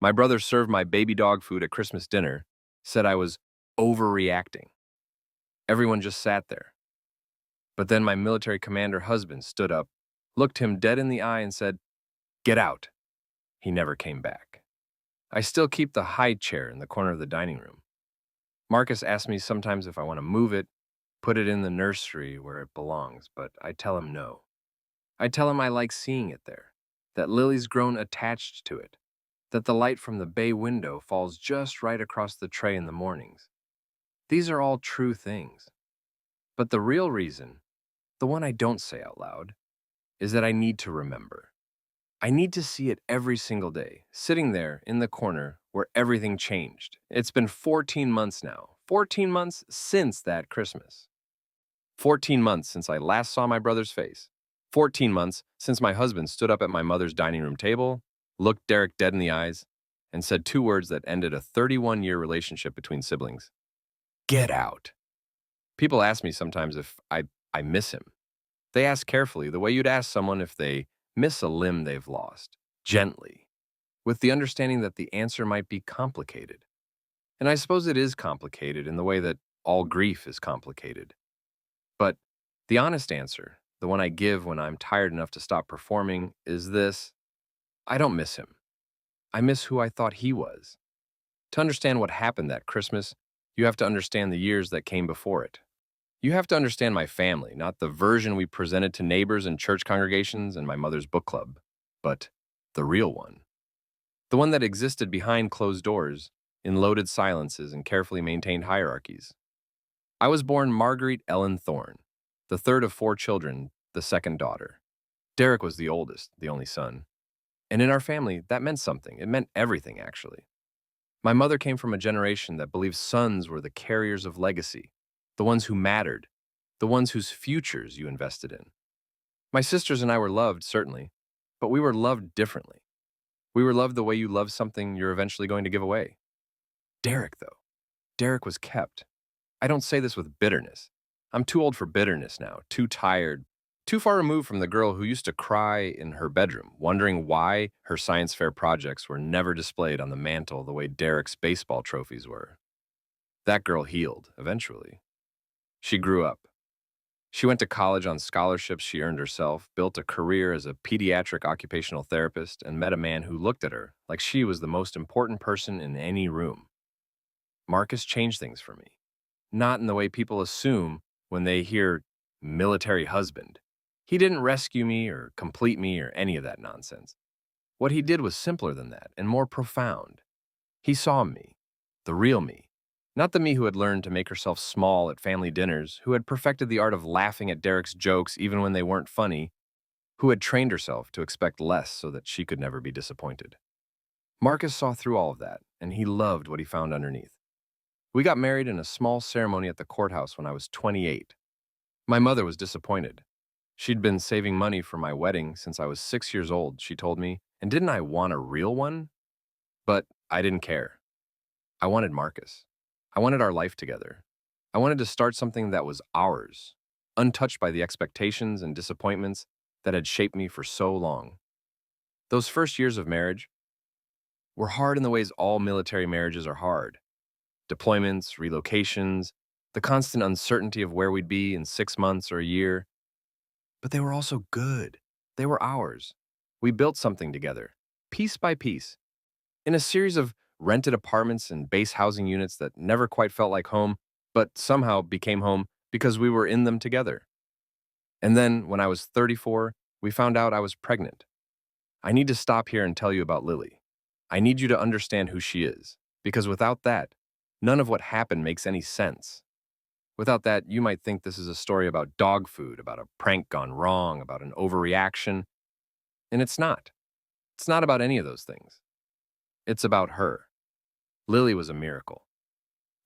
My brother served my baby dog food at Christmas dinner, said I was overreacting. Everyone just sat there. But then my military commander husband stood up, looked him dead in the eye, and said, "Get out." He never came back. I still keep the high chair in the corner of the dining room. Marcus asks me sometimes if I want to move it, put it in the nursery where it belongs, but I tell him no. I tell him I like seeing it there, that Lily's grown attached to it, that the light from the bay window falls just right across the tray in the mornings. These are all true things. But the real reason, the one I don't say out loud, is that I need to remember. I need to see it every single day, sitting there in the corner where everything changed. It's been 14 months now. 14 months since that Christmas. 14 months since I last saw my brother's face. 14 months since my husband stood up at my mother's dining room table, looked Derek dead in the eyes, and said two words that ended a 31-year relationship between siblings. Get out. People ask me sometimes if I miss him. They ask carefully, the way you'd ask someone if they miss a limb they've lost, gently, with the understanding that the answer might be complicated. And I suppose it is complicated in the way that all grief is complicated. But the honest answer, the one I give when I'm tired enough to stop performing, is this: I don't miss him. I miss who I thought he was. To understand what happened that Christmas, you have to understand the years that came before it. You have to understand my family, not the version we presented to neighbors and church congregations and my mother's book club, but the real one. The one that existed behind closed doors, in loaded silences and carefully maintained hierarchies. I was born Marguerite Ellen Thorne, the third of four children, the second daughter. Derek was the oldest, the only son. And in our family, that meant something. It meant everything, actually. My mother came from a generation that believed sons were the carriers of legacy, the ones who mattered, the ones whose futures you invested in. My sisters and I were loved, certainly, but we were loved differently. We were loved the way you love something you're eventually going to give away. Derek, though. Derek was kept. I don't say this with bitterness. I'm too old for bitterness now, too tired, too far removed from the girl who used to cry in her bedroom, wondering why her science fair projects were never displayed on the mantle the way Derek's baseball trophies were. That girl healed, eventually. She grew up. She went to college on scholarships she earned herself, built a career as a pediatric occupational therapist, and met a man who looked at her like she was the most important person in any room. Marcus changed things for me. Not in the way people assume when they hear military husband. He didn't rescue me or complete me or any of that nonsense. What he did was simpler than that and more profound. He saw me, the real me, not the me who had learned to make herself small at family dinners, who had perfected the art of laughing at Derek's jokes even when they weren't funny, who had trained herself to expect less so that she could never be disappointed. Marcus saw through all of that, and he loved what he found underneath. We got married in a small ceremony at the courthouse when I was 28. My mother was disappointed. She'd been saving money for my wedding since I was 6 years old, she told me, and didn't I want a real one? But I didn't care. I wanted Marcus. I wanted our life together. I wanted to start something that was ours, untouched by the expectations and disappointments that had shaped me for so long. Those first years of marriage were hard in the ways all military marriages are hard. Deployments, relocations, the constant uncertainty of where we'd be in 6 months or a year. But they were also good. They were ours. We built something together, piece by piece, in a series of rented apartments and base housing units that never quite felt like home, but somehow became home because we were in them together. And then, when I was 34, we found out I was pregnant. I need to stop here and tell you about Lily. I need you to understand who she is, because without that, none of what happened makes any sense. Without that, you might think this is a story about dog food, about a prank gone wrong, about an overreaction. And it's not. It's not about any of those things. It's about her. Lily was a miracle.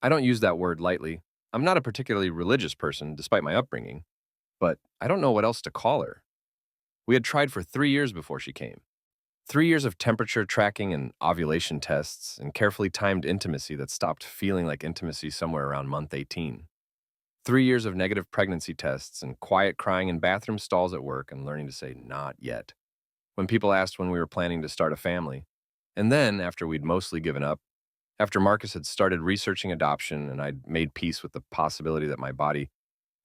I don't use that word lightly. I'm not a particularly religious person, despite my upbringing, but I don't know what else to call her. We had tried for 3 years before she came. 3 years of temperature tracking and ovulation tests and carefully timed intimacy that stopped feeling like intimacy somewhere around month 18. 3 years of negative pregnancy tests and quiet crying in bathroom stalls at work and learning to say not yet when people asked when we were planning to start a family. And then, after we'd mostly given up, after Marcus had started researching adoption and I'd made peace with the possibility that my body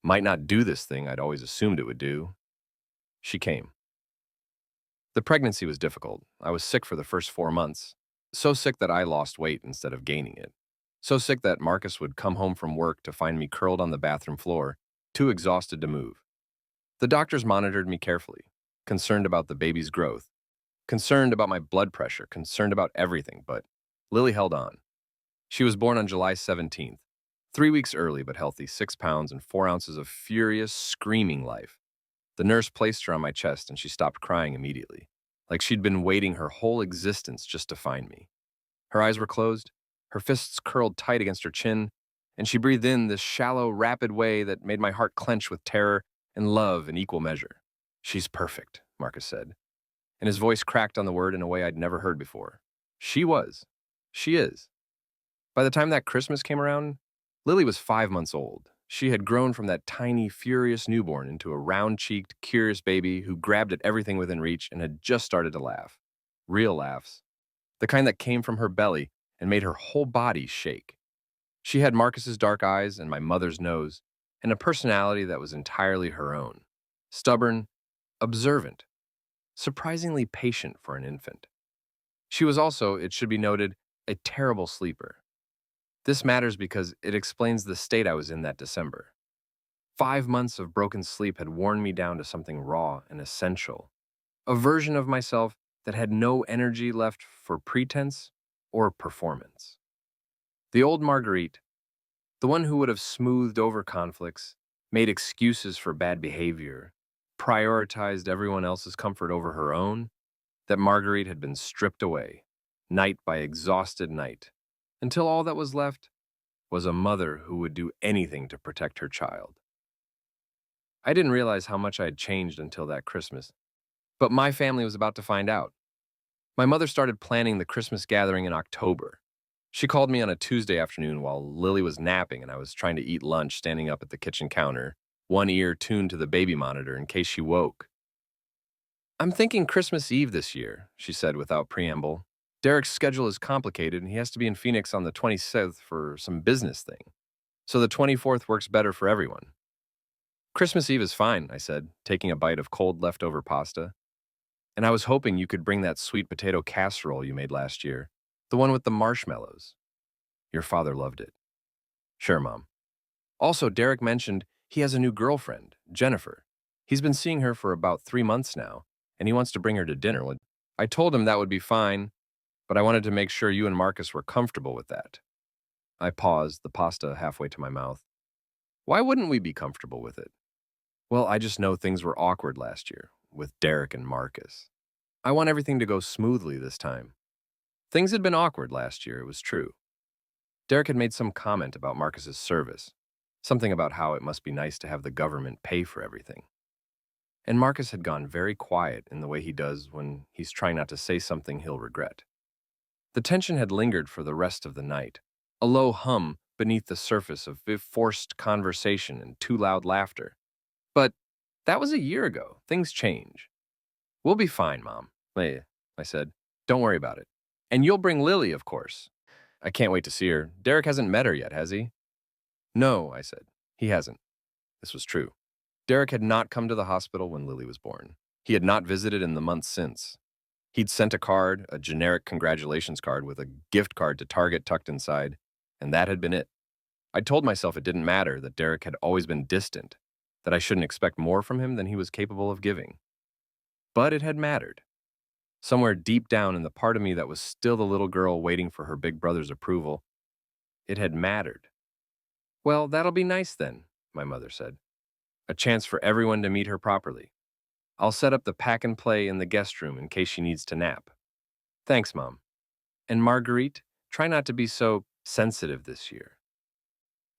might not do this thing I'd always assumed it would do, she came. The pregnancy was difficult. I was sick for the first 4 months. So sick that I lost weight instead of gaining it. So sick that Marcus would come home from work to find me curled on the bathroom floor, too exhausted to move. The doctors monitored me carefully, concerned about the baby's growth, concerned about my blood pressure, concerned about everything, but Lily held on. She was born on July 17th, 3 weeks early but healthy, 6 pounds and 4 ounces of furious, screaming life. The nurse placed her on my chest and she stopped crying immediately, like she'd been waiting her whole existence just to find me. Her eyes were closed, her fists curled tight against her chin, and she breathed in this shallow, rapid way that made my heart clench with terror and love in equal measure. "She's perfect," Marcus said, and his voice cracked on the word in a way I'd never heard before. She was. She is. By the time that Christmas came around, Lily was 5 months old. She had grown from that tiny, furious newborn into a round-cheeked, curious baby who grabbed at everything within reach and had just started to laugh. Real laughs. The kind that came from her belly and made her whole body shake. She had Marcus's dark eyes and my mother's nose, and a personality that was entirely her own. Stubborn, observant, surprisingly patient for an infant. She was also, it should be noted, a terrible sleeper. This matters because it explains the state I was in that December. 5 months of broken sleep had worn me down to something raw and essential, a version of myself that had no energy left for pretense or performance. The old Marguerite, the one who would have smoothed over conflicts, made excuses for bad behavior, prioritized everyone else's comfort over her own, that Marguerite had been stripped away, night by exhausted night, until all that was left was a mother who would do anything to protect her child. I didn't realize how much I had changed until that Christmas, but my family was about to find out. My mother started planning the Christmas gathering in October. She called me on a Tuesday afternoon while Lily was napping and I was trying to eat lunch standing up at the kitchen counter, one ear tuned to the baby monitor in case she woke. "I'm thinking Christmas Eve this year," she said without preamble. "Derek's schedule is complicated and he has to be in Phoenix on the 27th for some business thing. So the 24th works better for everyone." "Christmas Eve is fine," I said, taking a bite of cold leftover pasta. "And I was hoping you could bring that sweet potato casserole you made last year, the one with the marshmallows. Your father loved it." "Sure, Mom." "Also, Derek mentioned he has a new girlfriend, Jennifer. He's been seeing her for about 3 months now, and he wants to bring her to dinner. I told him that would be fine, but I wanted to make sure you and Marcus were comfortable with that." I paused, the pasta halfway to my mouth. "Why wouldn't we be comfortable with it?" "Well, I just know things were awkward last year, with Derek and Marcus. I want everything to go smoothly this time." Things had been awkward last year, it was true. Derek had made some comment about Marcus's service, something about how it must be nice to have the government pay for everything. And Marcus had gone very quiet in the way he does when he's trying not to say something he'll regret. The tension had lingered for the rest of the night, a low hum beneath the surface of forced conversation and too loud laughter. But that was a year ago. Things change. "We'll be fine, Mom," I said. "Don't worry about it. And you'll bring Lily, of course. I can't wait to see her. Derek hasn't met her yet, has he?" "No," I said. "He hasn't." This was true. Derek had not come to the hospital when Lily was born. He had not visited in the months since. He'd sent a card, a generic congratulations card with a gift card to Target tucked inside, and that had been it. I told myself it didn't matter, that Derek had always been distant, that I shouldn't expect more from him than he was capable of giving. But it had mattered. Somewhere deep down in the part of me that was still the little girl waiting for her big brother's approval, it had mattered. "Well, that'll be nice then," my mother said. "A chance for everyone to meet her properly. I'll set up the pack and play in the guest room in case she needs to nap." "Thanks, Mom. And Marguerite, try not to be so sensitive this year.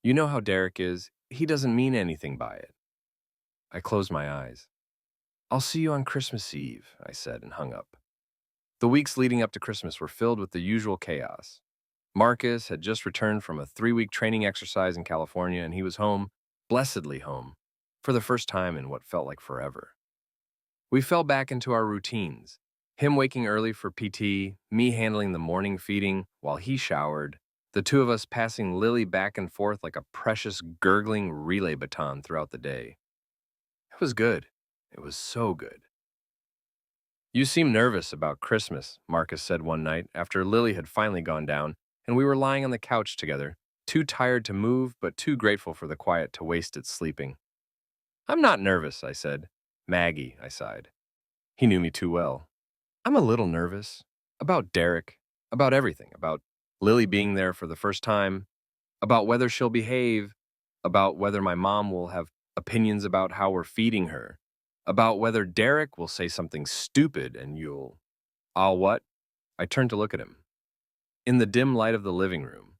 You know how Derek is. He doesn't mean anything by it." I closed my eyes. "I'll see you on Christmas Eve," I said and hung up. The weeks leading up to Christmas were filled with the usual chaos. Marcus had just returned from a 3-week training exercise in California, and he was home, blessedly home, for the first time in what felt like forever. We fell back into our routines, Him waking early for PT, me handling the morning feeding while he showered, the two of us passing Lily back and forth like a precious gurgling relay baton throughout the day. It was good. It was so good. You seem nervous about Christmas, Marcus said one night after Lily had finally gone down and we were lying on the couch together, too tired to move but too grateful for the quiet to waste it sleeping. I'm not nervous, I said. Maggie, I sighed. He knew me too well. I'm a little nervous. About Derek. About everything. About Lily being there for the first time. About whether she'll behave. About whether my mom will have opinions about how we're feeding her. About whether Derek will say something stupid and I'll what? I turned to look at him. In the dim light of the living room,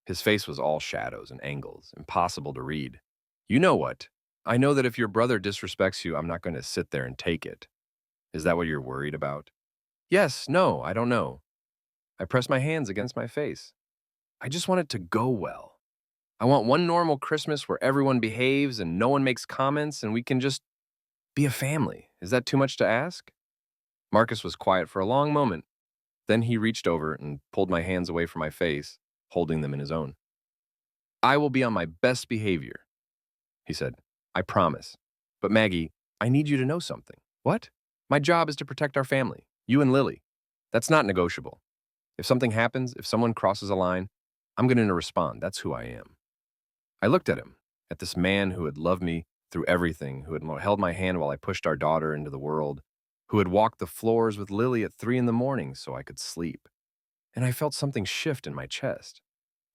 his face was all shadows and angles, impossible to read. You know what? I know that if your brother disrespects you, I'm not going to sit there and take it. Is that what you're worried about? Yes, no, I don't know. I pressed my hands against my face. I just want it to go well. I want one normal Christmas where everyone behaves and no one makes comments and we can just be a family. Is that too much to ask? Marcus was quiet for a long moment. Then he reached over and pulled my hands away from my face, holding them in his own. I will be on my best behavior, he said. I promise. But Maggie, I need you to know something. What? My job is to protect our family, you and Lily. That's not negotiable. If something happens, if someone crosses a line, I'm going to respond. That's who I am. I looked at him, at this man who had loved me through everything, who had held my hand while I pushed our daughter into the world, who had walked the floors with Lily at 3 a.m. so I could sleep. And I felt something shift in my chest.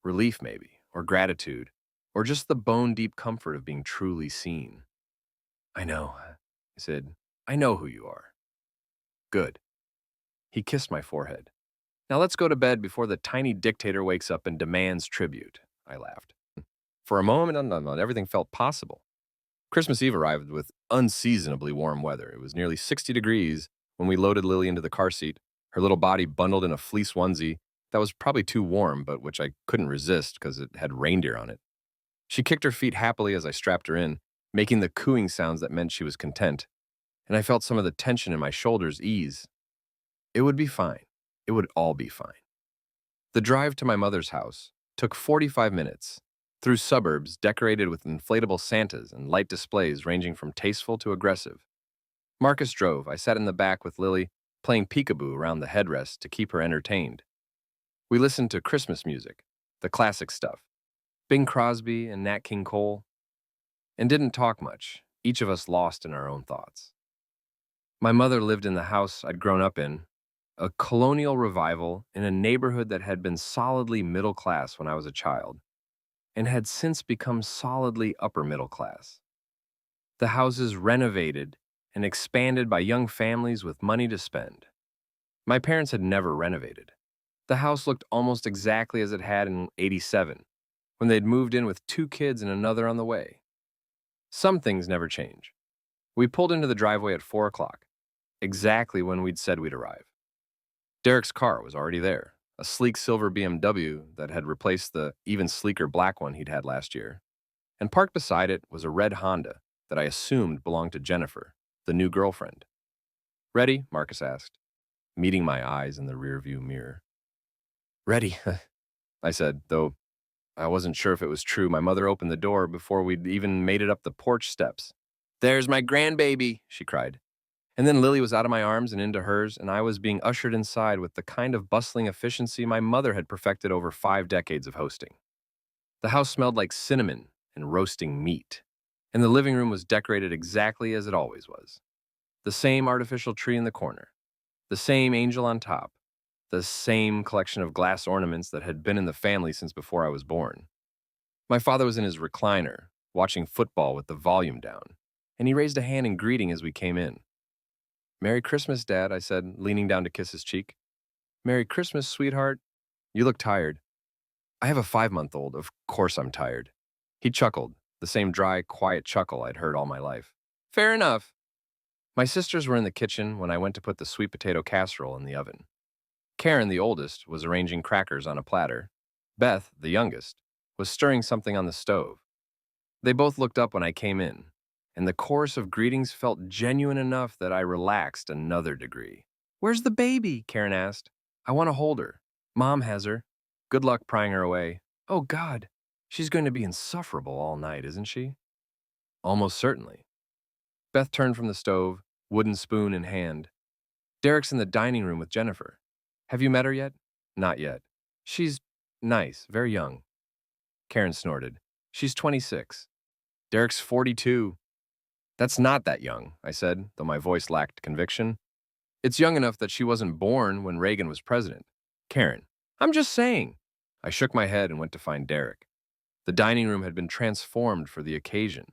Relief, maybe, or gratitude, or just the bone-deep comfort of being truly seen. I know, he said. I know who you are. Good. He kissed my forehead. Now let's go to bed before the tiny dictator wakes up and demands tribute, I laughed. For a moment, everything felt possible. Christmas Eve arrived with unseasonably warm weather. It was nearly 60 degrees when we loaded Lily into the car seat, her little body bundled in a fleece onesie that was probably too warm, but which I couldn't resist because it had reindeer on it. She kicked her feet happily as I strapped her in, making the cooing sounds that meant she was content, and I felt some of the tension in my shoulders ease. It would be fine. It would all be fine. The drive to my mother's house took 45 minutes, through suburbs decorated with inflatable Santas and light displays ranging from tasteful to aggressive. Marcus drove. I sat in the back with Lily, playing peekaboo around the headrest to keep her entertained. We listened to Christmas music, the classic stuff, Bing Crosby and Nat King Cole, and didn't talk much, each of us lost in our own thoughts. My mother lived in the house I'd grown up in, a colonial revival in a neighborhood that had been solidly middle class when I was a child, and had since become solidly upper middle class. The houses renovated and expanded by young families with money to spend. My parents had never renovated. The house looked almost exactly as it had in '87, when they'd moved in with 2 kids and another on the way. Some things never change. We pulled into the driveway at 4 o'clock, exactly when we'd said we'd arrive. Derek's car was already there, a sleek silver BMW that had replaced the even sleeker black one he'd had last year. And parked beside it was a red Honda that I assumed belonged to Jennifer, the new girlfriend. Ready? Marcus asked, meeting my eyes in the rearview mirror. Ready, I said, though I wasn't sure if it was true. My mother opened the door before we'd even made it up the porch steps. There's my grandbaby, she cried. And then Lily was out of my arms and into hers, and I was being ushered inside with the kind of bustling efficiency my mother had perfected over 5 decades of hosting. The house smelled like cinnamon and roasting meat, and the living room was decorated exactly as it always was. The same artificial tree in the corner, the same angel on top, the same collection of glass ornaments that had been in the family since before I was born. My father was in his recliner, watching football with the volume down, and he raised a hand in greeting as we came in. Merry Christmas, Dad, I said, leaning down to kiss his cheek. Merry Christmas, sweetheart. You look tired. I have a 5-month-old. Of course I'm tired. He chuckled, the same dry, quiet chuckle I'd heard all my life. Fair enough. My sisters were in the kitchen when I went to put the sweet potato casserole in the oven. Karen, the oldest, was arranging crackers on a platter. Beth, the youngest, was stirring something on the stove. They both looked up when I came in, and the chorus of greetings felt genuine enough that I relaxed another degree. Where's the baby? Karen asked. I want to hold her. Mom has her. Good luck prying her away. Oh, God. She's going to be insufferable all night, isn't she? Almost certainly. Beth turned from the stove, wooden spoon in hand. Derek's in the dining room with Jennifer. Have you met her yet? Not yet. She's nice, very young. Karen snorted. She's 26. Derek's 42. That's not that young, I said, though my voice lacked conviction. It's young enough that she wasn't born when Reagan was president. Karen, I'm just saying. I shook my head and went to find Derek. The dining room had been transformed for the occasion.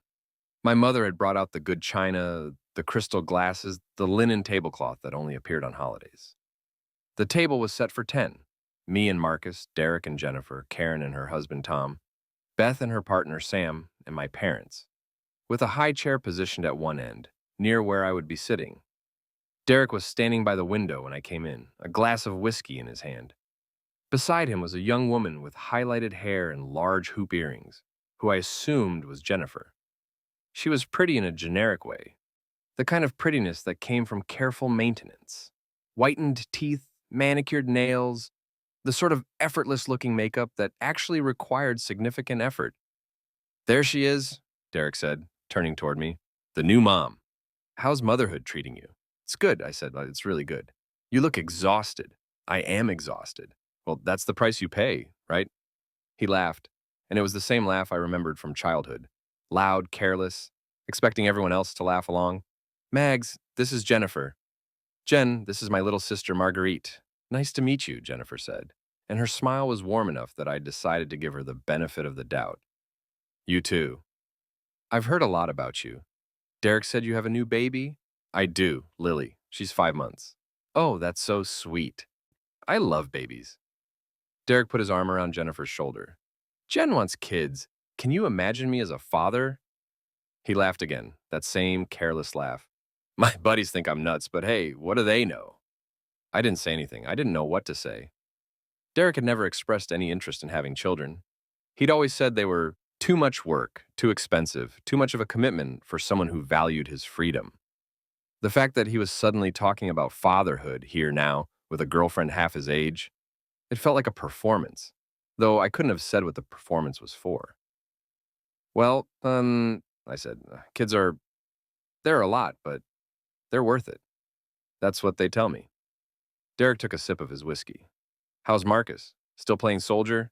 My mother had brought out the good china, the crystal glasses, the linen tablecloth that only appeared on holidays. The table was set for 10. Me and Marcus, Derek and Jennifer, Karen and her husband Tom, Beth and her partner Sam, and my parents, with a high chair positioned at one end, near where I would be sitting. Derek was standing by the window when I came in, a glass of whiskey in his hand. Beside him was a young woman with highlighted hair and large hoop earrings, who I assumed was Jennifer. She was pretty in a generic way, the kind of prettiness that came from careful maintenance. Whitened teeth, manicured nails, the sort of effortless-looking makeup that actually required significant effort. There she is, Derek said, turning toward me. The new mom. How's motherhood treating you? It's good, I said. It's really good. You look exhausted. I am exhausted. Well, that's the price you pay, right? He laughed, and it was the same laugh I remembered from childhood. Loud, careless, expecting everyone else to laugh along. Mags, this is Jennifer. Jen, this is my little sister Marguerite. Nice to meet you, Jennifer said, and her smile was warm enough that I decided to give her the benefit of the doubt. You too. I've heard a lot about you. Derek said you have a new baby? I do, Lily. She's 5 months. Oh, that's so sweet. I love babies. Derek put his arm around Jennifer's shoulder. Jen wants kids. Can you imagine me as a father? He laughed again, that same careless laugh. My buddies think I'm nuts, but hey, what do they know? I didn't say anything. I didn't know what to say. Derek had never expressed any interest in having children. He'd always said they were too much work, too expensive, too much of a commitment for someone who valued his freedom. The fact that he was suddenly talking about fatherhood here now with a girlfriend half his age, it felt like a performance, though I couldn't have said what the performance was for. Well, I said, they're a lot, but they're worth it. That's what they tell me. Derek took a sip of his whiskey. How's Marcus? Still playing soldier?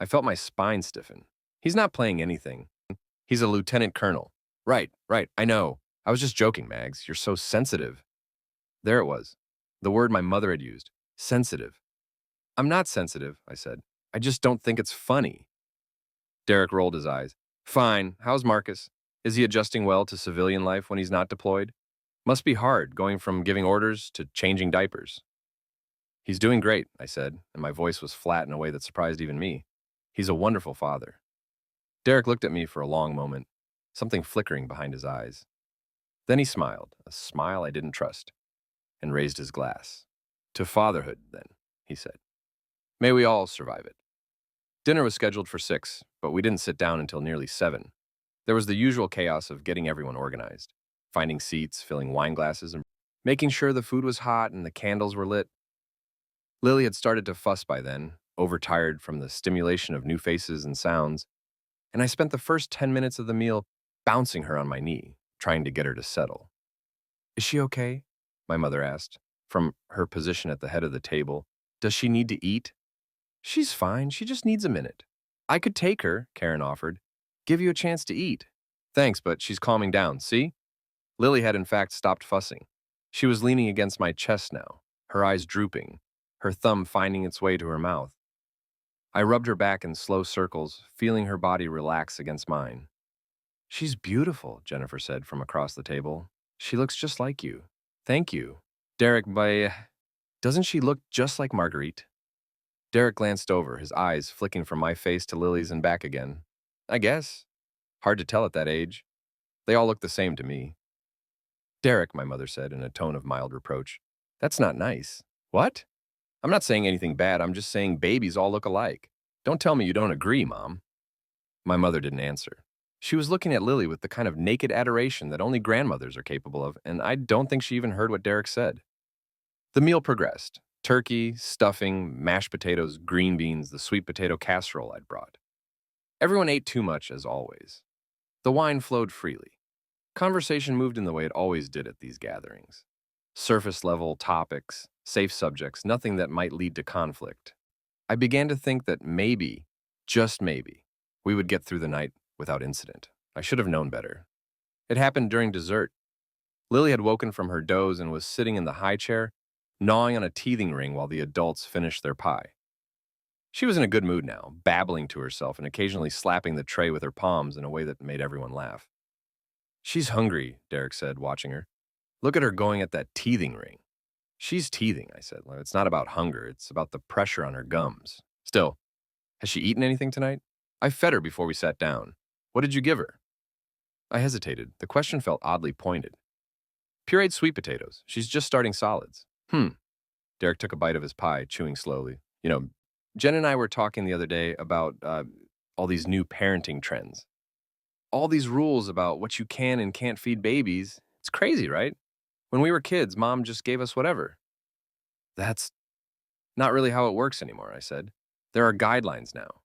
I felt my spine stiffen. He's not playing anything. He's a lieutenant colonel. Right, I know. I was just joking, Mags. You're so sensitive. There it was. The word my mother had used. Sensitive. I'm not sensitive, I said. I just don't think it's funny. Derek rolled his eyes. Fine. How's Marcus? Is he adjusting well to civilian life when he's not deployed? Must be hard, going from giving orders to changing diapers. He's doing great, I said, and my voice was flat in a way that surprised even me. He's a wonderful father. Derek looked at me for a long moment, something flickering behind his eyes. Then he smiled, a smile I didn't trust, and raised his glass. To fatherhood, then, he said. May we all survive it. Dinner was scheduled for 6, but we didn't sit down until nearly 7. There was the usual chaos of getting everyone organized, finding seats, filling wine glasses, and making sure the food was hot and the candles were lit. Lily had started to fuss by then, overtired from the stimulation of new faces and sounds, and I spent the first 10 minutes of the meal bouncing her on my knee, trying to get her to settle. Is she okay? My mother asked, from her position at the head of the table. Does she need to eat? She's fine. She just needs a minute. I could take her, Karen offered. Give you a chance to eat. Thanks, but she's calming down, see? Lily had in fact stopped fussing. She was leaning against my chest now, her eyes drooping, her thumb finding its way to her mouth. I rubbed her back in slow circles, feeling her body relax against mine. She's beautiful, Jennifer said from across the table. She looks just like you. Thank you. Derek, doesn't she look just like Marguerite? Derek glanced over, his eyes flicking from my face to Lily's and back again. I guess. Hard to tell at that age. They all look the same to me. Derek, my mother said in a tone of mild reproach. That's not nice. What? I'm not saying anything bad. I'm just saying babies all look alike. Don't tell me you don't agree, Mom. My mother didn't answer. She was looking at Lily with the kind of naked adoration that only grandmothers are capable of, and I don't think she even heard what Derek said. The meal progressed. Turkey, stuffing, mashed potatoes, green beans, the sweet potato casserole I'd brought. Everyone ate too much, as always. The wine flowed freely. Conversation moved in the way it always did at these gatherings. Surface level topics, safe subjects, nothing that might lead to conflict. I began to think that maybe, just maybe, we would get through the night without incident. I should have known better. It happened during dessert. Lily had woken from her doze and was sitting in the high chair, gnawing on a teething ring while the adults finished their pie. She was in a good mood now, babbling to herself and occasionally slapping the tray with her palms in a way that made everyone laugh. "She's hungry," Derek said, watching her. "Look at her going at that teething ring." "She's teething," I said. "It's not about hunger, it's about the pressure on her gums. Still, has she eaten anything tonight? I fed her before we sat down. What did you give her?" I hesitated. The question felt oddly pointed. "Pureed sweet potatoes. She's just starting solids." Derek took a bite of his pie, chewing slowly. Jen and I were talking the other day about all these new parenting trends. All these rules about what you can and can't feed babies. It's crazy, right? When we were kids, Mom just gave us whatever. "That's not really how it works anymore," I said. "There are guidelines now.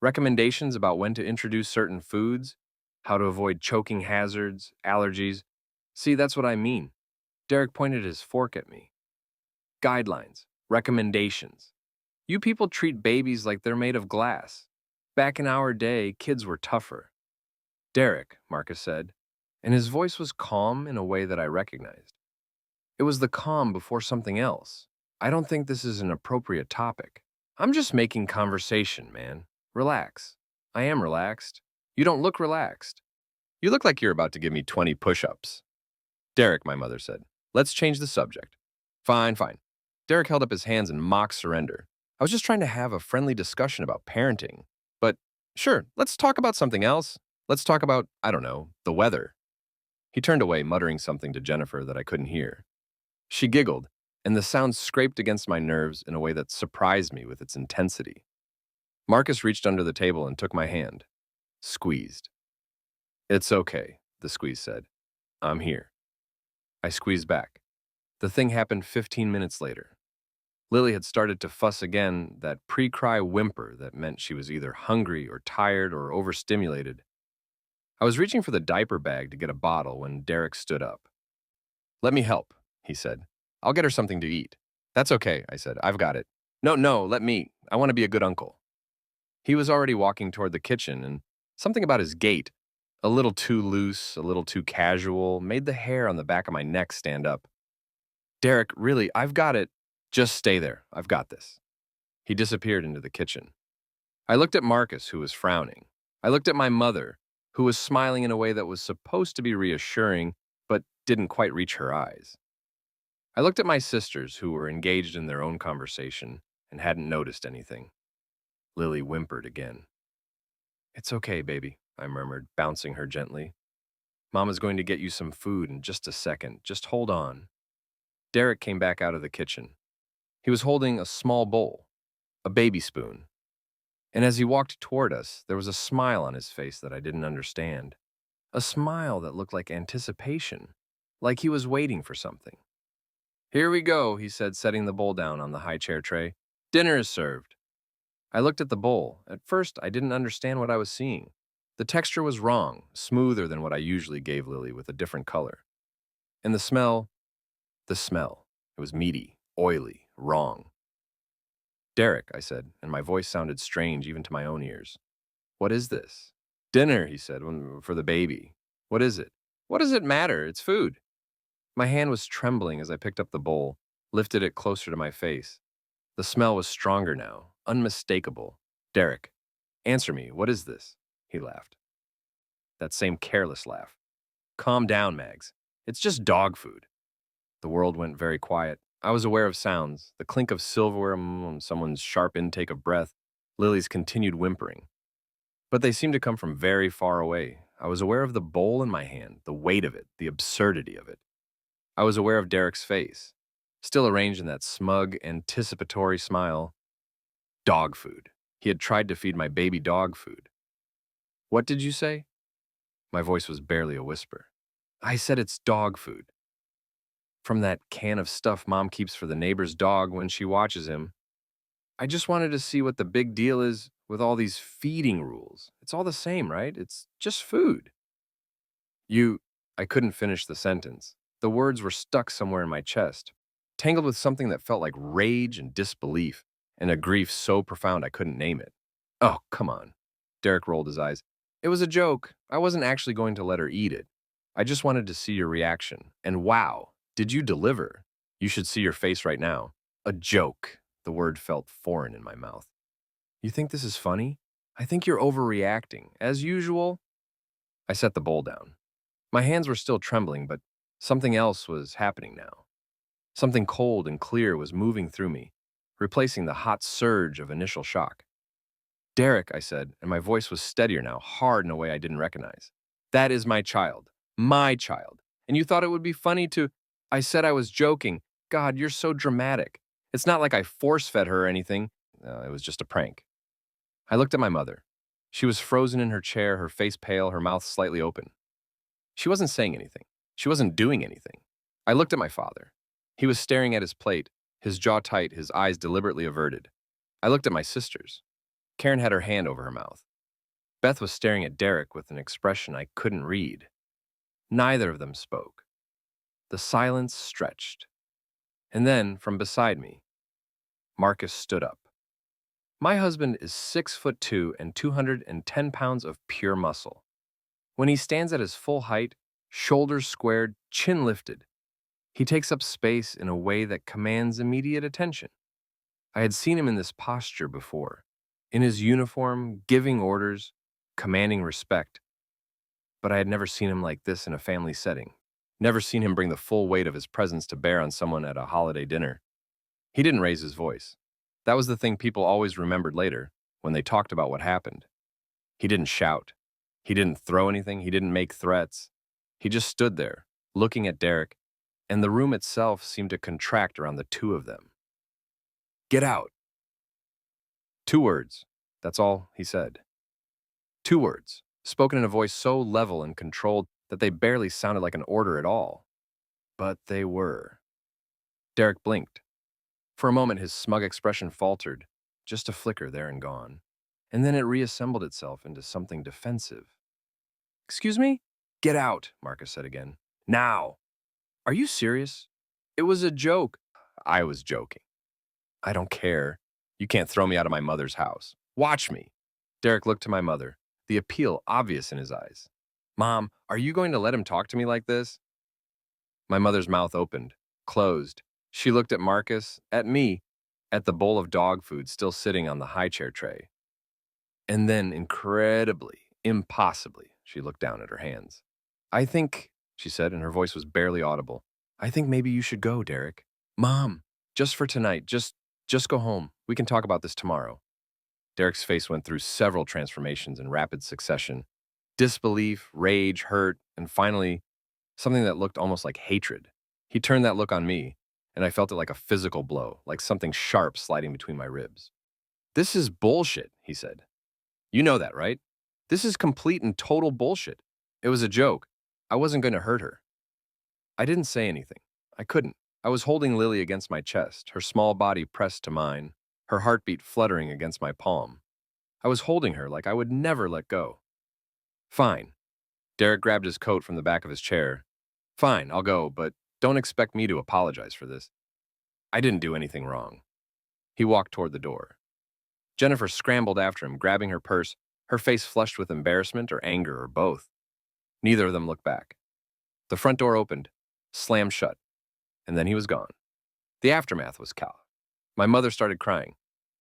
Recommendations about when to introduce certain foods, how to avoid choking hazards, allergies. See, that's what I mean." Derek pointed his fork at me. "Guidelines, recommendations. You people treat babies like they're made of glass. Back in our day, kids were tougher." "Derek," Marcus said, and his voice was calm in a way that I recognized. It was the calm before something else. "I don't think this is an appropriate topic. I'm just making conversation, man. Relax." "I am relaxed." "You don't look relaxed. You look like you're about to give me 20 push-ups." "Derek," my mother said, "let's change the subject." Fine, fine." Derek held up his hands in mock surrender. "I was just trying to have a friendly discussion about parenting. But sure, let's talk about something else. Let's talk about, I don't know, the weather." He turned away, muttering something to Jennifer that I couldn't hear. She giggled, and the sound scraped against my nerves in a way that surprised me with its intensity. Marcus reached under the table and took my hand. Squeezed. "It's okay," the squeeze said. "I'm here." I squeezed back. The thing happened 15 minutes later. Lily had started to fuss again, that pre-cry whimper that meant she was either hungry or tired or overstimulated. I was reaching for the diaper bag to get a bottle when Derek stood up. "Let me help," he said. "I'll get her something to eat." "That's okay," I said. "I've got it." No, let me. I want to be a good uncle." He was already walking toward the kitchen, and something about his gait, a little too loose, a little too casual, made the hair on the back of my neck stand up. "Derek, really, I've got it." "Just stay there. I've got this." He disappeared into the kitchen. I looked at Marcus, who was frowning. I looked at my mother, who was smiling in a way that was supposed to be reassuring, but didn't quite reach her eyes. I looked at my sisters, who were engaged in their own conversation and hadn't noticed anything. Lily whimpered again. "It's okay, baby," I murmured, bouncing her gently. "Mama's going to get you some food in just a second. Just hold on." Derek came back out of the kitchen. He was holding a small bowl, a baby spoon. And as he walked toward us, there was a smile on his face that I didn't understand. A smile that looked like anticipation, like he was waiting for something. "Here we go," he said, setting the bowl down on the high chair tray. "Dinner is served." I looked at the bowl. At first, I didn't understand what I was seeing. The texture was wrong, smoother than what I usually gave Lily, with a different color. And the smell. It was meaty, oily, wrong. "Derek," I said, and my voice sounded strange even to my own ears. "What is this?" "Dinner," he said, "for the baby." "What is it?" "What does it matter? It's food." My hand was trembling as I picked up the bowl, lifted it closer to my face. The smell was stronger now, unmistakable. "Derek, answer me, what is this?" He laughed. That same careless laugh. "Calm down, Mags. It's just dog food." The world went very quiet. I was aware of sounds, the clink of silverware, someone's sharp intake of breath, Lily's continued whimpering. But they seemed to come from very far away. I was aware of the bowl in my hand, the weight of it, the absurdity of it. I was aware of Derek's face, still arranged in that smug, anticipatory smile. Dog food. He had tried to feed my baby dog food. "What did you say?" My voice was barely a whisper. "I said it's dog food." from that can of stuff Mom keeps for the neighbor's dog when she watches him. I just wanted to see what the big deal is with all these feeding rules. It's all the same, right? It's just food. You, I couldn't finish the sentence. The words were stuck somewhere in my chest, tangled with something that felt like rage and disbelief, and a grief so profound I couldn't name it. Oh, come on. Derek rolled his eyes. It was a joke. I wasn't actually going to let her eat it. I just wanted to see your reaction. And wow, did you deliver? You should see your face right now. A joke. The word felt foreign in my mouth. You think this is funny? I think you're overreacting. As usual. I set the bowl down. My hands were still trembling, but something else was happening now. Something cold and clear was moving through me, replacing the hot surge of initial shock. Derek, I said, and my voice was steadier now, hard in a way I didn't recognize. That is my child. My child. And you thought it would be funny to... I said I was joking. God, you're so dramatic. It's not like I force-fed her or anything. It was just a prank. I looked at my mother. She was frozen in her chair, her face pale, her mouth slightly open. She wasn't saying anything. She wasn't doing anything. I looked at my father. He was staring at his plate, his jaw tight, his eyes deliberately averted. I looked at my sisters. Karen had her hand over her mouth. Beth was staring at Derek with an expression I couldn't read. Neither of them spoke. The silence stretched. And then, from beside me, Marcus stood up. My husband is 6'2" and 210 pounds of pure muscle. When he stands at his full height, shoulders squared, chin lifted, he takes up space in a way that commands immediate attention. I had seen him in this posture before, in his uniform, giving orders, commanding respect, but I had never seen him like this in a family setting, never seen him bring the full weight of his presence to bear on someone at a holiday dinner. He didn't raise his voice. That was the thing people always remembered later, when they talked about what happened. He didn't shout. He didn't throw anything. He didn't make threats. He just stood there, looking at Derek, and the room itself seemed to contract around the two of them. Get out. 2 words. That's all he said. 2 words, spoken in a voice so level and controlled that they barely sounded like an order at all. But they were. Derek blinked. For a moment, his smug expression faltered, just a flicker there and gone. And then it reassembled itself into something defensive. Excuse me? Get out, Marcus said again. Now. Are you serious? It was a joke. I was joking. I don't care. You can't throw me out of my mother's house. Watch me. Derek looked to my mother, the appeal obvious in his eyes. Mom, are you going to let him talk to me like this? My mother's mouth opened, closed. She looked at Marcus, at me, at the bowl of dog food still sitting on the high chair tray. And then, incredibly, impossibly, she looked down at her hands. I think, she said, and her voice was barely audible, I think maybe you should go, Derek. Mom, just for tonight, just go home. We can talk about this tomorrow. Derek's face went through several transformations in rapid succession. Disbelief, rage, hurt, and finally, something that looked almost like hatred. He turned that look on me, and I felt it like a physical blow, like something sharp sliding between my ribs. This is bullshit, he said. You know that, right? This is complete and total bullshit. It was a joke. I wasn't going to hurt her. I didn't say anything. I couldn't. I was holding Lily against my chest, her small body pressed to mine, her heartbeat fluttering against my palm. I was holding her like I would never let go. Fine. Derek grabbed his coat from the back of his chair. Fine, I'll go, but don't expect me to apologize for this. I didn't do anything wrong. He walked toward the door. Jennifer scrambled after him, grabbing her purse, her face flushed with embarrassment or anger or both. Neither of them looked back. The front door opened, slammed shut, and then he was gone. The aftermath was cal. My mother started crying.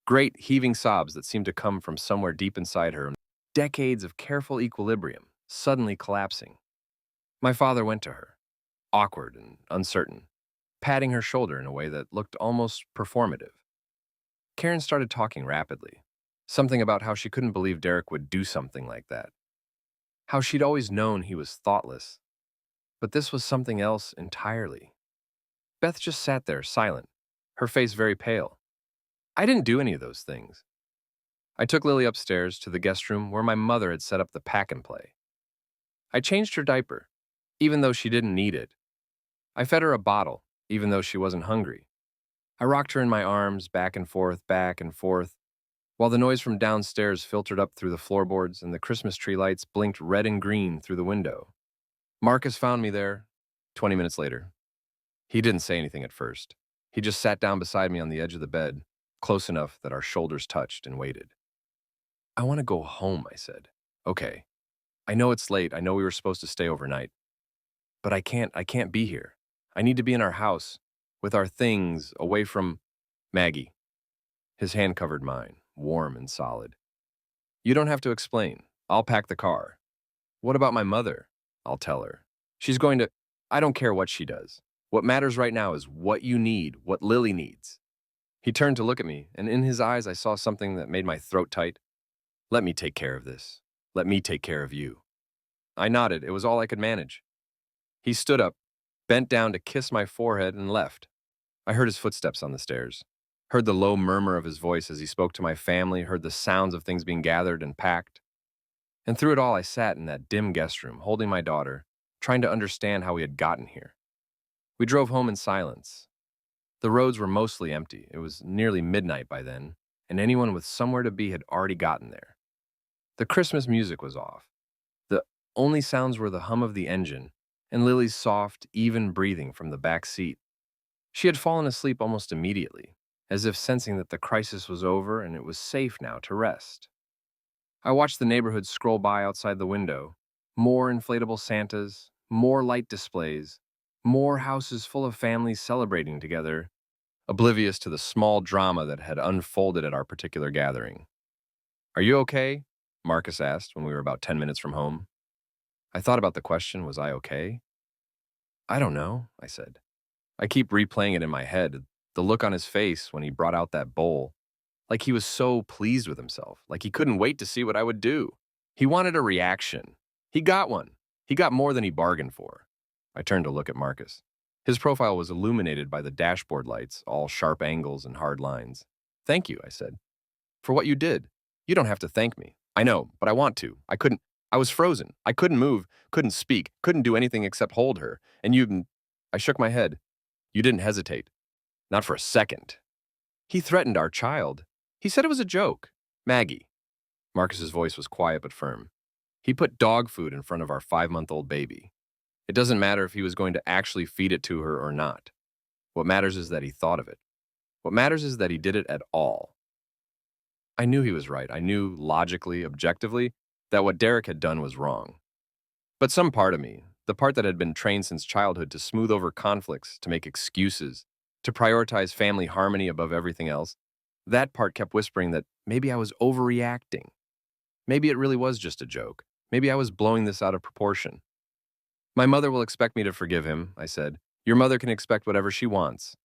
Great, heaving sobs that seemed to come from somewhere deep inside her. Decades of careful equilibrium, suddenly collapsing. My father went to her, awkward and uncertain, patting her shoulder in a way that looked almost performative. Karen started talking rapidly, something about how she couldn't believe Derek would do something like that. How she'd always known he was thoughtless. But this was something else entirely. Beth just sat there, silent, her face very pale. I didn't do any of those things. I took Lily upstairs to the guest room where my mother had set up the pack and play. I changed her diaper, even though she didn't need it. I fed her a bottle, even though she wasn't hungry. I rocked her in my arms, back and forth, while the noise from downstairs filtered up through the floorboards and the Christmas tree lights blinked red and green through the window. Marcus found me there 20 minutes later. He didn't say anything at first. He just sat down beside me on the edge of the bed, close enough that our shoulders touched, and waited. I want to go home, I said. Okay. I know it's late. I know we were supposed to stay overnight. But I can't be here. I need to be in our house, with our things, away from Maggie. His hand covered mine, warm and solid. You don't have to explain. I'll pack the car. What about my mother? I'll tell her. She's going to. I don't care what she does. What matters right now is what you need, what Lily needs. He turned to look at me, and in his eyes I saw something that made my throat tight. Let me take care of this. Let me take care of you. I nodded. It was all I could manage. He stood up, bent down to kiss my forehead, and left. I heard his footsteps on the stairs, heard the low murmur of his voice as he spoke to my family, heard the sounds of things being gathered and packed. And through it all, I sat in that dim guest room, holding my daughter, trying to understand how we had gotten here. We drove home in silence. The roads were mostly empty. It was nearly midnight by then, and anyone with somewhere to be had already gotten there. The Christmas music was off. The only sounds were the hum of the engine and Lily's soft, even breathing from the back seat. She had fallen asleep almost immediately, as if sensing that the crisis was over and it was safe now to rest. I watched the neighborhood scroll by outside the window. More inflatable Santas, more light displays, more houses full of families celebrating together, oblivious to the small drama that had unfolded at our particular gathering. Are you okay? Marcus asked when we were about 10 minutes from home. I thought about the question, was I okay? I don't know, I said. I keep replaying it in my head, the look on his face when he brought out that bowl. Like he was so pleased with himself, like he couldn't wait to see what I would do. He wanted a reaction. He got one. He got more than he bargained for. I turned to look at Marcus. His profile was illuminated by the dashboard lights, all sharp angles and hard lines. Thank you, I said, for what you did. You don't have to thank me. I know, but I want to. I was frozen. I couldn't move, couldn't speak, couldn't do anything except hold her. And I shook my head. You didn't hesitate. Not for a second. He threatened our child. He said it was a joke. Maggie. Marcus's voice was quiet but firm. He put dog food in front of our 5-month-old baby. It doesn't matter if he was going to actually feed it to her or not. What matters is that he thought of it. What matters is that he did it at all. I knew he was right. I knew logically, objectively, that what Derek had done was wrong. But some part of me, the part that had been trained since childhood to smooth over conflicts, to make excuses, to prioritize family harmony above everything else, that part kept whispering that maybe I was overreacting. Maybe it really was just a joke. Maybe I was blowing this out of proportion. My mother will expect me to forgive him, I said. Your mother can expect whatever she wants.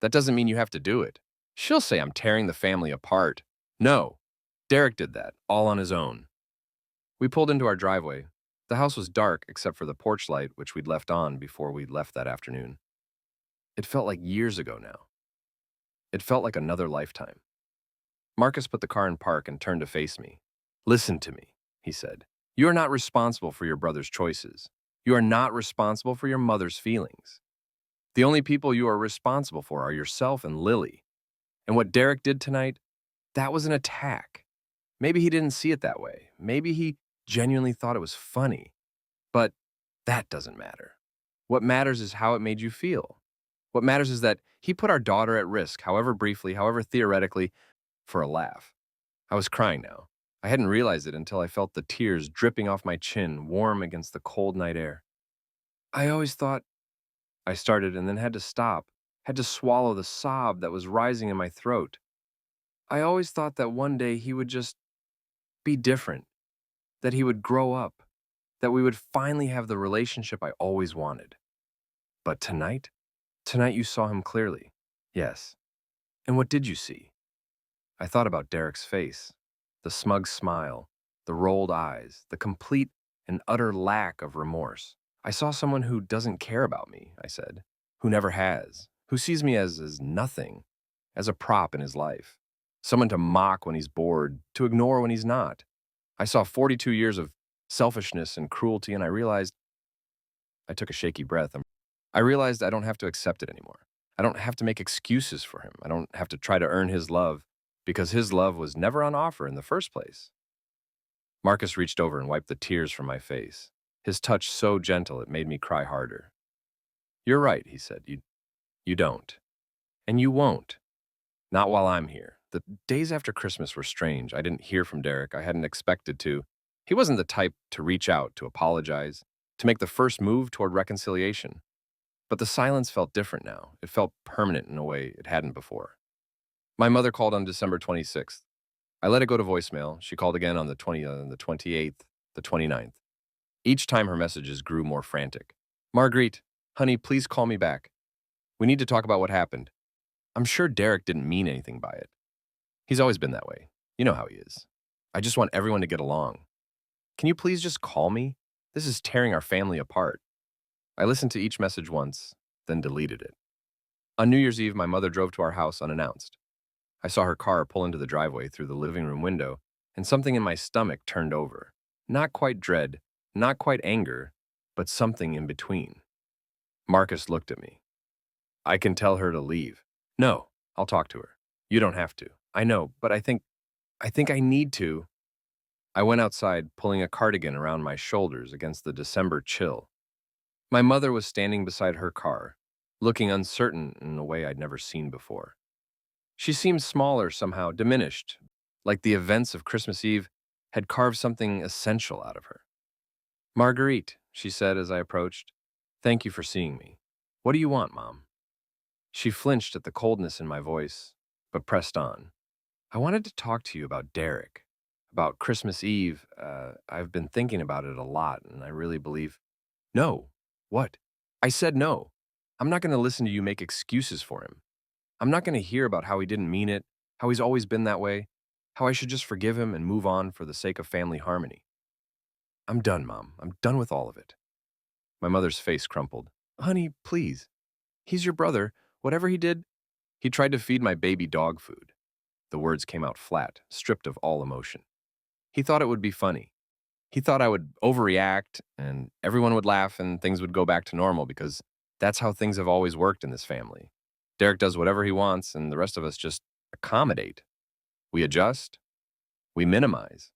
That doesn't mean you have to do it. She'll say I'm tearing the family apart. No, Derek did that, all on his own. We pulled into our driveway. The house was dark except for the porch light, which we'd left on before we'd left that afternoon. It felt like years ago now. It felt like another lifetime. Marcus put the car in park and turned to face me. Listen to me, he said. You are not responsible for your brother's choices. You are not responsible for your mother's feelings. The only people you are responsible for are yourself and Lily. And what Derek did tonight, that was an attack. Maybe he didn't see it that way. Maybe he genuinely thought it was funny. But that doesn't matter. What matters is how it made you feel. What matters is that he put our daughter at risk, however briefly, however theoretically, for a laugh. I was crying now. I hadn't realized it until I felt the tears dripping off my chin, warm against the cold night air. I always thought, I started and then had to stop, had to swallow the sob that was rising in my throat. I always thought that one day he would just be different, that he would grow up, that we would finally have the relationship I always wanted. But tonight you saw him clearly. Yes. And what did you see? I thought about Derek's face, the smug smile, the rolled eyes, the complete and utter lack of remorse. I saw someone who doesn't care about me, I said, who never has, who sees me as nothing, as a prop in his life, someone to mock when he's bored, to ignore when he's not. I saw 42 years of selfishness and cruelty, and I realized. I took a shaky breath. I realized I don't have to accept it anymore. I don't have to make excuses for him. I don't have to try to earn his love because his love was never on offer in the first place. Marcus reached over and wiped the tears from my face. His touch so gentle it made me cry harder. You're right, he said. You don't. And you won't. Not while I'm here. The days after Christmas were strange. I didn't hear from Derek. I hadn't expected to. He wasn't the type to reach out, to apologize, to make the first move toward reconciliation. But the silence felt different now. It felt permanent in a way it hadn't before. My mother called on December 26th. I let it go to voicemail. She called again on the 28th, the 29th. Each time her messages grew more frantic. Marguerite, honey, please call me back. We need to talk about what happened. I'm sure Derek didn't mean anything by it. He's always been that way. You know how he is. I just want everyone to get along. Can you please just call me? This is tearing our family apart. I listened to each message once, then deleted it. On New Year's Eve, my mother drove to our house unannounced. I saw her car pull into the driveway through the living room window, and something in my stomach turned over. Not quite dread, not quite anger, but something in between. Marcus looked at me. I can tell her to leave. No, I'll talk to her. You don't have to. I know, but I think I need to. I went outside, pulling a cardigan around my shoulders against the December chill. My mother was standing beside her car, looking uncertain in a way I'd never seen before. She seemed smaller somehow, diminished, like the events of Christmas Eve had carved something essential out of her. Marguerite, she said as I approached, thank you for seeing me. What do you want, Mom? She flinched at the coldness in my voice, but pressed on. I wanted to talk to you about Derek, about Christmas Eve. I've been thinking about it a lot, and I really believe... No. What? I said no. I'm not going to listen to you make excuses for him. I'm not going to hear about how he didn't mean it, how he's always been that way, how I should just forgive him and move on for the sake of family harmony. I'm done, Mom. I'm done with all of it. My mother's face crumpled. Honey, please. He's your brother. Whatever he did, he tried to feed my baby dog food. The words came out flat, stripped of all emotion. He thought it would be funny. He thought I would overreact and everyone would laugh and things would go back to normal because that's how things have always worked in this family. Derek does whatever he wants and the rest of us just accommodate. We adjust. We minimize.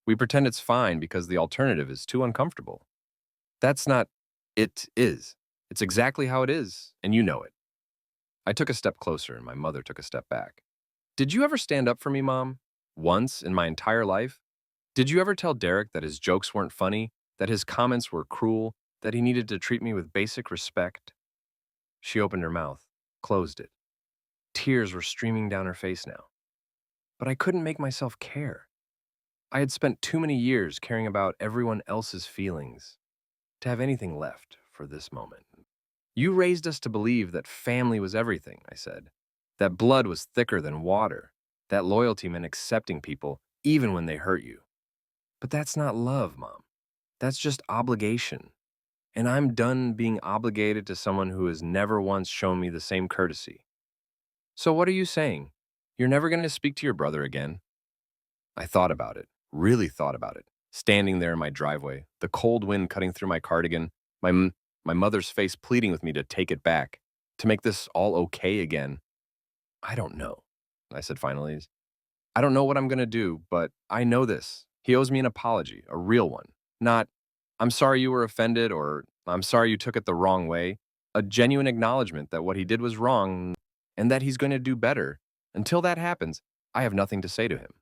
We pretend it's fine because the alternative is too uncomfortable. That's not it is. It's exactly how it is, and you know it. I took a step closer and my mother took a step back. Did you ever stand up for me, Mom? Once in my entire life? Did you ever tell Derek that his jokes weren't funny, that his comments were cruel, that he needed to treat me with basic respect? She opened her mouth, closed it. Tears were streaming down her face now. But I couldn't make myself care. I had spent too many years caring about everyone else's feelings to have anything left for this moment. You raised us to believe that family was everything, I said. That blood was thicker than water. That loyalty meant accepting people even when they hurt you. But that's not love, Mom. That's just obligation. And I'm done being obligated to someone who has never once shown me the same courtesy. So what are you saying? You're never going to speak to your brother again? I thought about it, really thought about it, standing there in my driveway, the cold wind cutting through my cardigan, my mother's face pleading with me to take it back, to make this all okay again. I don't know, I said finally. I don't know what I'm going to do, but I know this. He owes me an apology, a real one. Not, I'm sorry you were offended or I'm sorry you took it the wrong way. A genuine acknowledgement that what he did was wrong and that he's going to do better. Until that happens, I have nothing to say to him.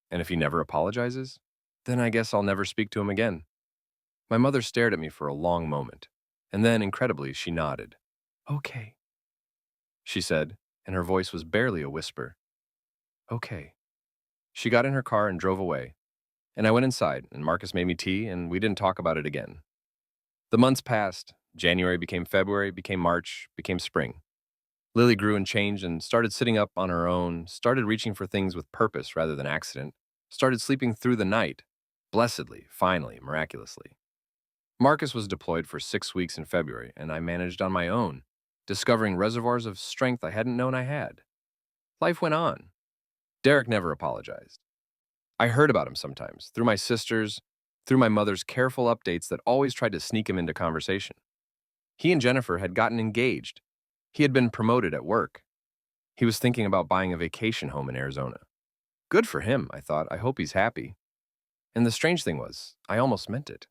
And if he never apologizes, then I guess I'll never speak to him again. My mother stared at me for a long moment, and then, incredibly, she nodded. Okay, she said, and her voice was barely a whisper. Okay. She got in her car and drove away, and I went inside, and Marcus made me tea, and we didn't talk about it again. The months passed. January became February, became March, became spring. Lily grew and changed and started sitting up on her own, started reaching for things with purpose rather than accident, started sleeping through the night, blessedly, finally, miraculously. Marcus was deployed for 6 weeks in February, and I managed on my own, discovering reservoirs of strength I hadn't known I had. Life went on. Derek never apologized. I heard about him sometimes, through my sisters, through my mother's careful updates that always tried to sneak him into conversation. He and Jennifer had gotten engaged. He had been promoted at work. He was thinking about buying a vacation home in Arizona. Good for him, I thought. I hope he's happy. And the strange thing was, I almost meant it.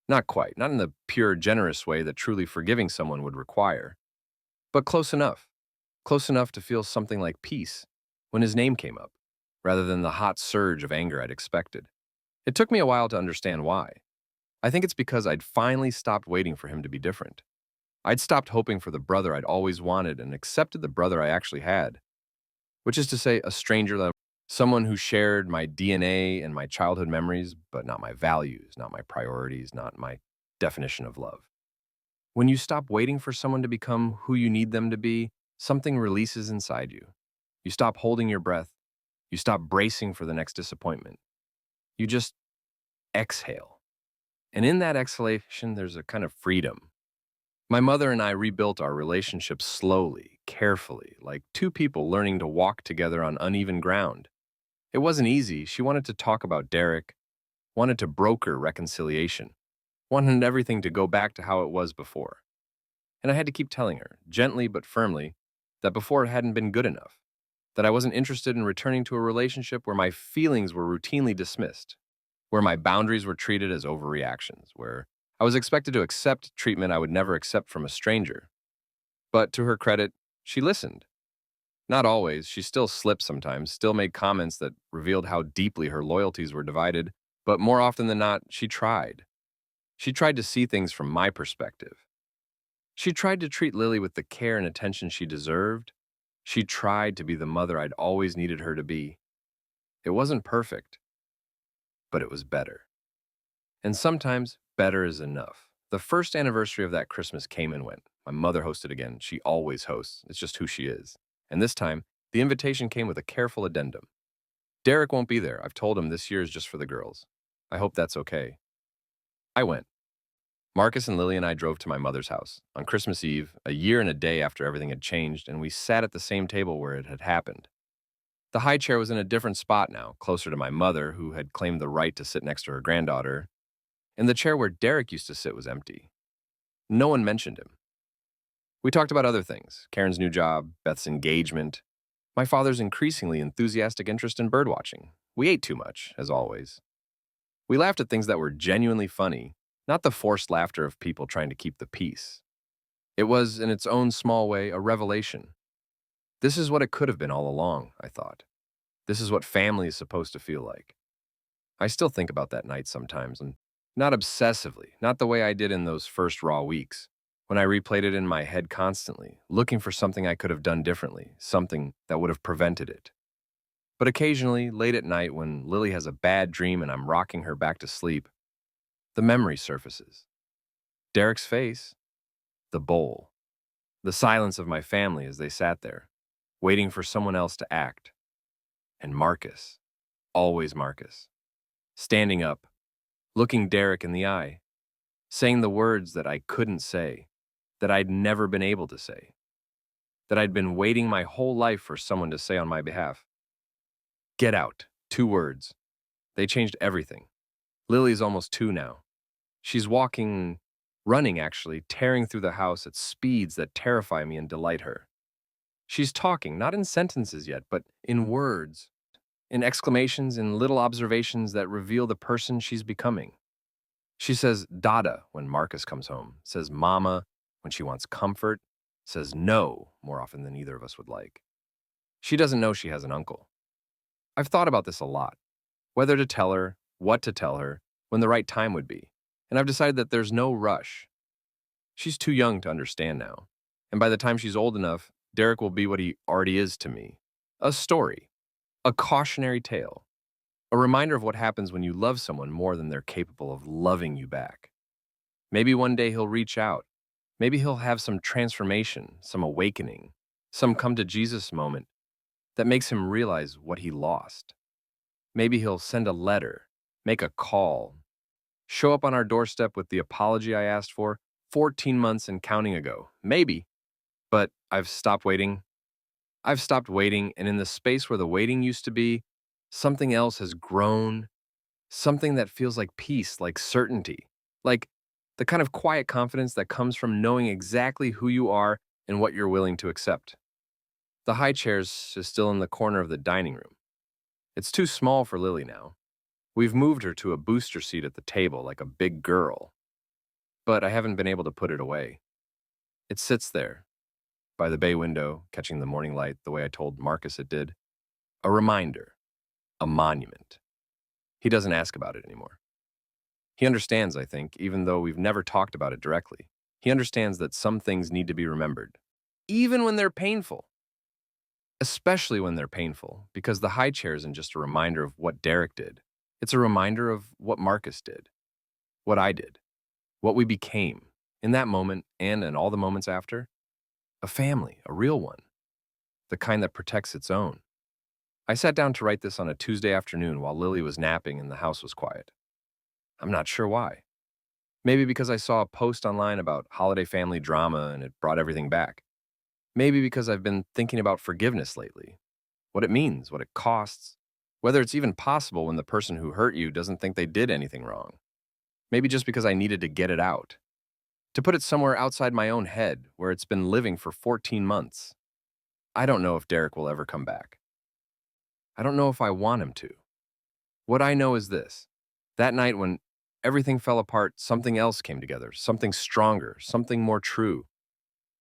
Not quite, not in the pure, generous way that truly forgiving someone would require, but close enough. Close enough to feel something like peace when his name came up, rather than the hot surge of anger I'd expected. It took me a while to understand why. I think it's because I'd finally stopped waiting for him to be different. I'd stopped hoping for the brother I'd always wanted and accepted the brother I actually had, which is to say, a stranger, someone who shared my DNA and my childhood memories, but not my values, not my priorities, not my definition of love. When you stop waiting for someone to become who you need them to be, something releases inside you. You stop holding your breath. You stop bracing for the next disappointment. You just exhale. And in that exhalation, there's a kind of freedom. My mother and I rebuilt our relationship slowly, carefully, like two people learning to walk together on uneven ground. It wasn't easy. She wanted to talk about Derek, wanted to broker reconciliation, wanted everything to go back to how it was before. And I had to keep telling her, gently but firmly, that before it hadn't been good enough, that I wasn't interested in returning to a relationship where my feelings were routinely dismissed, where my boundaries were treated as overreactions, where I was expected to accept treatment I would never accept from a stranger. But to her credit, she listened. Not always. She still slipped sometimes, still made comments that revealed how deeply her loyalties were divided, but more often than not, she tried. She tried to see things from my perspective. She tried to treat Lily with the care and attention she deserved. She tried to be the mother I'd always needed her to be. It wasn't perfect, but it was better. And sometimes, better is enough. The first anniversary of that Christmas came and went. My mother hosted again. She always hosts. It's just who she is. And this time, the invitation came with a careful addendum. Derek won't be there. I've told him this year is just for the girls. I hope that's okay. I went. Marcus and Lily and I drove to my mother's house on Christmas Eve, a year and a day after everything had changed, and we sat at the same table where it had happened. The high chair was in a different spot now, closer to my mother, who had claimed the right to sit next to her granddaughter, and the chair where Derek used to sit was empty. No one mentioned him. We talked about other things, Karen's new job, Beth's engagement, my father's increasingly enthusiastic interest in birdwatching. We ate too much, as always. We laughed at things that were genuinely funny, not the forced laughter of people trying to keep the peace. It was, in its own small way, a revelation. This is what it could have been all along, I thought. This is what family is supposed to feel like. I still think about that night sometimes, and not obsessively, not the way I did in those first raw weeks, when I replayed it in my head constantly, looking for something I could have done differently, something that would have prevented it. But occasionally, late at night, when Lily has a bad dream and I'm rocking her back to sleep, the memory surfaces. Derek's face, the bowl, the silence of my family as they sat there, waiting for someone else to act. And Marcus, always Marcus, standing up, looking Derek in the eye, saying the words that I couldn't say, that I'd never been able to say, that I'd been waiting my whole life for someone to say on my behalf. Get out. 2 words. They changed everything. Lily's almost 2 now. She's running actually, tearing through the house at speeds that terrify me and delight her. She's talking, not in sentences yet, but in words, in exclamations, in little observations that reveal the person she's becoming. She says Dada when Marcus comes home, says Mama when she wants comfort, says no more often than either of us would like. She doesn't know she has an uncle. I've thought about this a lot, whether to tell her, what to tell her, when the right time would be, and I've decided that there's no rush. She's too young to understand now, and by the time she's old enough, Derek will be what he already is to me. A story, a cautionary tale, a reminder of what happens when you love someone more than they're capable of loving you back. Maybe one day he'll reach out. Maybe he'll have some transformation, some awakening, some come to Jesus moment that makes him realize what he lost. Maybe he'll send a letter, make a call, show up on our doorstep with the apology I asked for 14 months and counting ago. Maybe. But I've stopped waiting. I've stopped waiting, and in the space where the waiting used to be, something else has grown, something that feels like peace, like certainty, like The kind of quiet confidence that comes from knowing exactly who you are and what you're willing to accept. The high chairs is still in the corner of the dining room. It's too small for Lily now. We've moved her to a booster seat at the table like a big girl, but I haven't been able to put it away. It sits there, by the bay window, catching the morning light the way I told Marcus it did. A reminder, a monument. He doesn't ask about it anymore. He understands, I think, even though we've never talked about it directly. He understands that some things need to be remembered, even when they're painful. Especially when they're painful, because the high chair isn't just a reminder of what Derek did. It's a reminder of what Marcus did, what I did, what we became in that moment and in all the moments after. A family, a real one, the kind that protects its own. I sat down to write this on a Tuesday afternoon while Lily was napping and the house was quiet. I'm not sure why. Maybe because I saw a post online about holiday family drama and it brought everything back. Maybe because I've been thinking about forgiveness lately, what it means, what it costs, whether it's even possible when the person who hurt you doesn't think they did anything wrong. Maybe just because I needed to get it out, to put it somewhere outside my own head where it's been living for 14 months. I don't know if Derek will ever come back. I don't know if I want him to. What I know is this. That night when everything fell apart, something else came together, something stronger, something more true.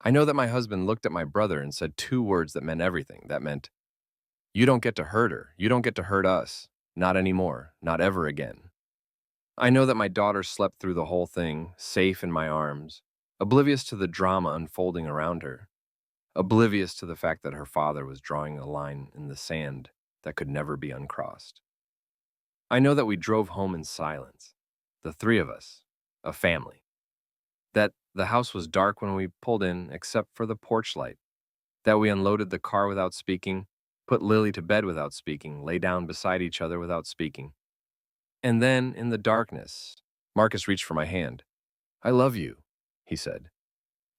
I know that my husband looked at my brother and said two words that meant everything. That meant, you don't get to hurt her. You don't get to hurt us. Not anymore. Not ever again. I know that my daughter slept through the whole thing, safe in my arms, oblivious to the drama unfolding around her, oblivious to the fact that her father was drawing a line in the sand that could never be uncrossed. I know that we drove home in silence, the three of us, a family. That the house was dark when we pulled in, except for the porch light. That we unloaded the car without speaking, put Lily to bed without speaking, lay down beside each other without speaking. And then, in the darkness, Marcus reached for my hand. I love you, he said.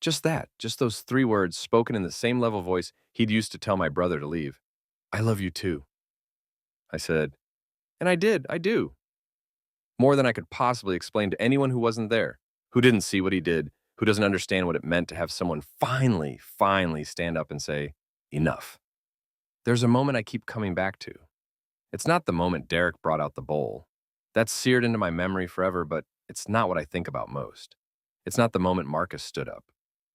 Just that, just those three words spoken in the same level voice he'd used to tell my brother to leave. I love you too. I said, and I do. More than I could possibly explain to anyone who wasn't there, who didn't see what he did, who doesn't understand what it meant to have someone finally stand up and say, enough. There's a moment I keep coming back to. It's not the moment Derek brought out the bowl. That's seared into my memory forever, but it's not what I think about most. It's not the moment Marcus stood up,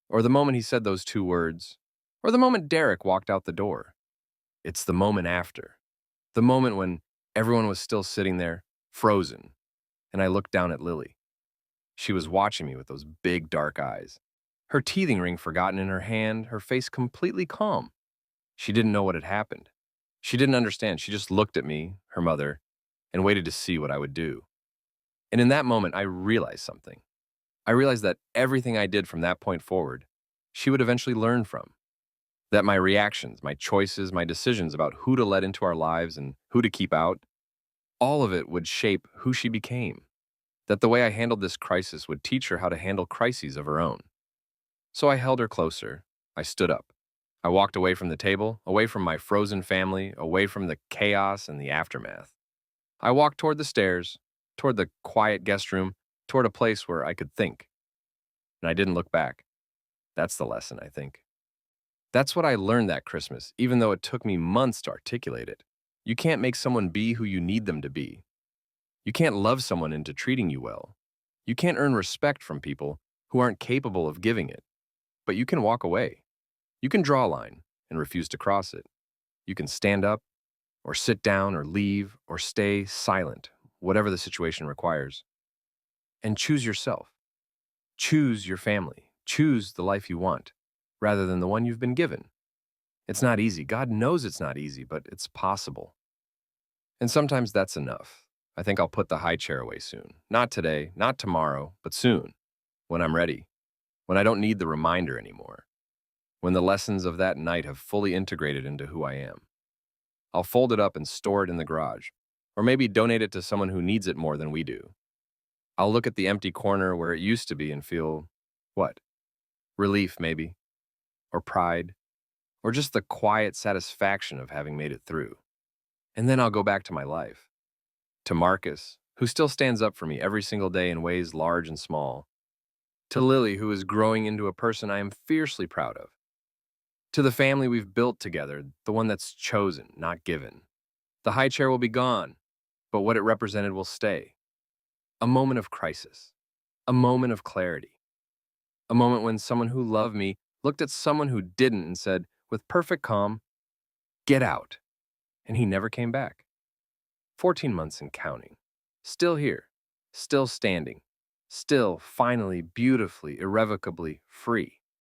or the moment he said those two words, or the moment Derek walked out the door. It's the moment after. The moment when everyone was still sitting there, frozen, and I looked down at Lily. She was watching me with those big dark eyes, her teething ring forgotten in her hand, her face completely calm. She didn't know what had happened. She didn't understand. She just looked at me, her mother, and waited to see what I would do. And in that moment, I realized something. I realized that everything I did from that point forward, she would eventually learn from. That my reactions, my choices, my decisions about who to let into our lives and who to keep out, all of it would shape who she became. That the way I handled this crisis would teach her how to handle crises of her own. So I held her closer. I stood up. I walked away from the table, away from my frozen family, away from the chaos and the aftermath. I walked toward the stairs, toward the quiet guest room, toward a place where I could think. And I didn't look back. That's the lesson, I think. That's what I learned that Christmas, even though it took me months to articulate it. You can't make someone be who you need them to be. You can't love someone into treating you well. You can't earn respect from people who aren't capable of giving it. But you can walk away. You can draw a line and refuse to cross it. You can stand up, or sit down, or leave, or stay silent, whatever the situation requires. And choose yourself. Choose your family. Choose the life you want, rather than the one you've been given. It's not easy. God knows it's not easy, but it's possible. And sometimes that's enough. I think I'll put the high chair away soon. Not today, not tomorrow, but soon, when I'm ready, when I don't need the reminder anymore, when the lessons of that night have fully integrated into who I am. I'll fold it up and store it in the garage, or maybe donate it to someone who needs it more than we do. I'll look at the empty corner where it used to be and feel, what? Relief, maybe, or pride, or just the quiet satisfaction of having made it through. And then I'll go back to my life. To Marcus, who still stands up for me every single day in ways large and small. To Lily, who is growing into a person I am fiercely proud of. To the family we've built together, the one that's chosen, not given. The high chair will be gone, but what it represented will stay. A moment of crisis. A moment of clarity. A moment when someone who loved me looked at someone who didn't and said, with perfect calm, "Get out." And he never came back. 14 months and counting. Still here. Still standing. Still, finally, beautifully, irrevocably free.